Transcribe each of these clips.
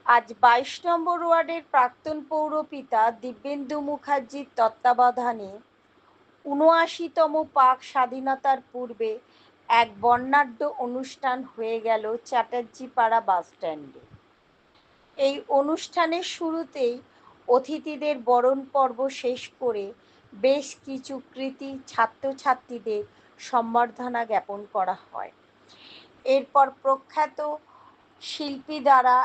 আজ ২২ নম্বর ওয়ার্ডের প্রাক্তন পৌরপিতা দিব্যেন্দু মুখার্জির তত্ত্বাবধানে ৭৯তম পাক স্বাধীনতার পূর্বে এক বর্ণাঢ্য অনুষ্ঠান হয়ে গেল চ্যাটার্জিপাড়া বাসস্ট্যান্ডে। এই অনুষ্ঠানের শুরুতেই অতিথিদের বরণ পর্ব শেষ করে বেশ কিছু কৃতী ছাত্রছাত্রীদের সম্বর্ধনা জ্ঞাপন করা হয়। এরপর প্রখ্যাত শিল্পী দ্বারা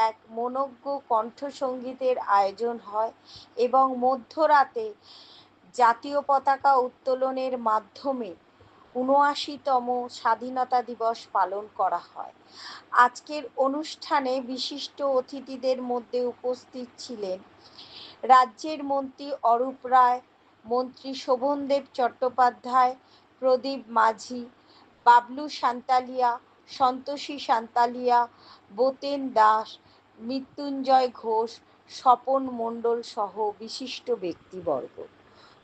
এক মনোজ্ঞ কণ্ঠসঙ্গীতের আয়োজন হয় এবং মধ্যরাতে জাতীয় পতাকা উত্তোলনের মাধ্যমে ৭৯তম স্বাধীনতা দিবস পালন করা হয়। আজকের অনুষ্ঠানে বিশিষ্ট অতিথিদের মধ্যে উপস্থিত ছিলেন রাজ্যের মন্ত্রী অরূপ রায়, মন্ত্রী শোভনদেব চট্টোপাধ্যায়, প্রদীপ মাঝি, বাবলু সান্তালিয়া, সন্তোষী সান্তালিয়া, বোতেন দাস, মৃত্যুঞ্জয় ঘোষ, স্বপন মণ্ডল সহ বিশিষ্ট ব্যক্তিবর্গ।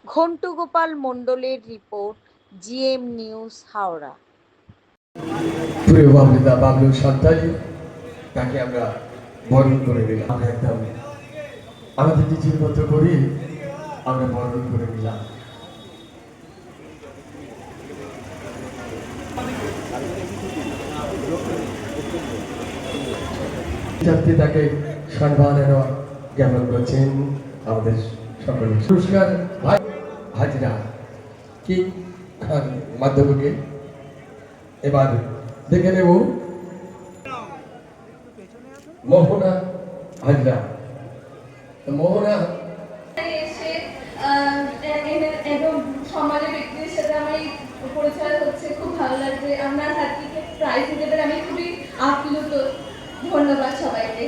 ঘন্টু গোপাল মণ্ডলের রিপোর্ট, জিএম নিউজ, হাওড়া। প্রিয় বাবলুদা বাবলু সান্তালি, তাকে আমরা বরণ করে নিলাম। আমরা একদম আমাদের নিজের মতো করে আমরা বরণ করে নিলাম। তাকে সম্মাননা জ্ঞাপন করছেন আমাদের সকলের পুরস্কার ভাই হাজরা কি খান মাধ্যমিকে। এবার দেখে নেব মোহনা হাজরা। মোহনা এবং সমাজের ব্যক্তিদের সাথে আমার এই পরিচয় হচ্ছে, খুব ভালো লাগছে। আপনার হাত থেকে প্রাইজ দিতে পেরে আমি খুবই আপ্লুত। ধন্যবাদ সবাইকে।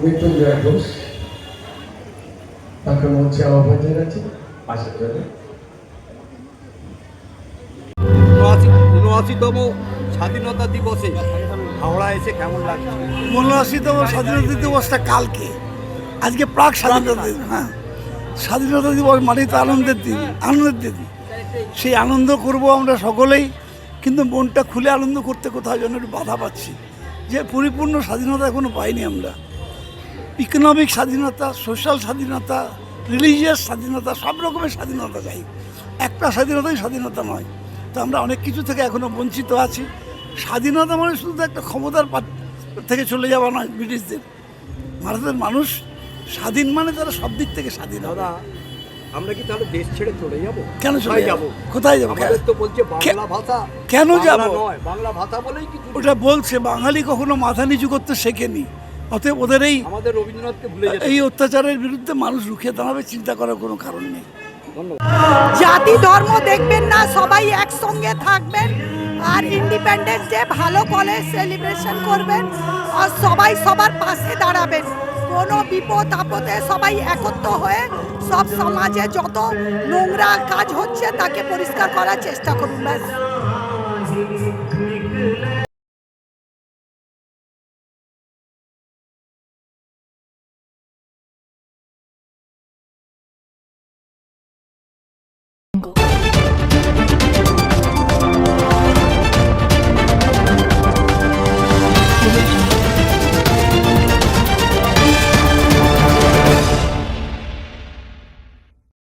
মৃত্যুঞ্জয় ঘোষ, তাকে মঞ্চে আহ্বান জানাচ্ছি আসার জন্য। ৭৯তম স্বাধীনতা দিবসে হাওড়া এসে কেমন লাগছে? ৭৯তম স্বাধীনতা দিবসটা কালকে, আজকে প্রাক স্বাধীনতা দিবস। হ্যাঁ, স্বাধীনতা দিবস মানে তো আনন্দের দিন, আনন্দের দিন। সেই আনন্দ করব আমরা সকলেই, কিন্তু মনটা খুলে আনন্দ করতে কোথাও যেন একটু বাধা পাচ্ছি, যে পরিপূর্ণ স্বাধীনতা এখনো পাইনি আমরা। ইকোনমিক স্বাধীনতা, সোশ্যাল স্বাধীনতা, রিলিজিয়াস স্বাধীনতা, সব রকমের স্বাধীনতা চাই। একটা স্বাধীনতাই স্বাধীনতা নয়। তো আমরা অনেক কিছু থেকে এখনও বঞ্চিত আছি। স্বাধীনতা মানে শুধু একটা ক্ষমতার থেকে চলে যাওয়া নয় ব্রিটিশদের। ভারতের মানুষ স্বাধীন মানে তারা সব দিক থেকে স্বাধীন। দাদা, আমরা কি তাহলে দেশ ছেড়ে চলে যাব? কেন চলে যাব? কোথায় যাব? আমাদের তো বলছে বাংলা ভাষা। কেন যাব? নয়, বাংলা ভাষা বলেই কিছু। ওটা বলছে বাঙালি কখনো মাথা নিচু করতে শেখেনি। অতএব ওদের আমাদের রবীন্দ্রনাথকে ভুলে যেতে, এই অত্যাচারের বিরুদ্ধে মানুষ রুখে দাঁড়াবে, চিন্তা করার কোনো কারণ নেই। জাতি ধর্ম দেখবেন না, সবাই একসঙ্গে থাকবেন। আর ইন্ডিপেন্ডেন্স ডে ভালো করে সেলিব্রেশন করবেন, আর সবাই সবার পাশে দাঁড়াবেন। কোনো বিপদ আপদে সবাই একত্র হয়ে সব সমাজে যত নোংরা কাজ হচ্ছে তাকে পরিষ্কার করার চেষ্টা করুন। ব্যাস।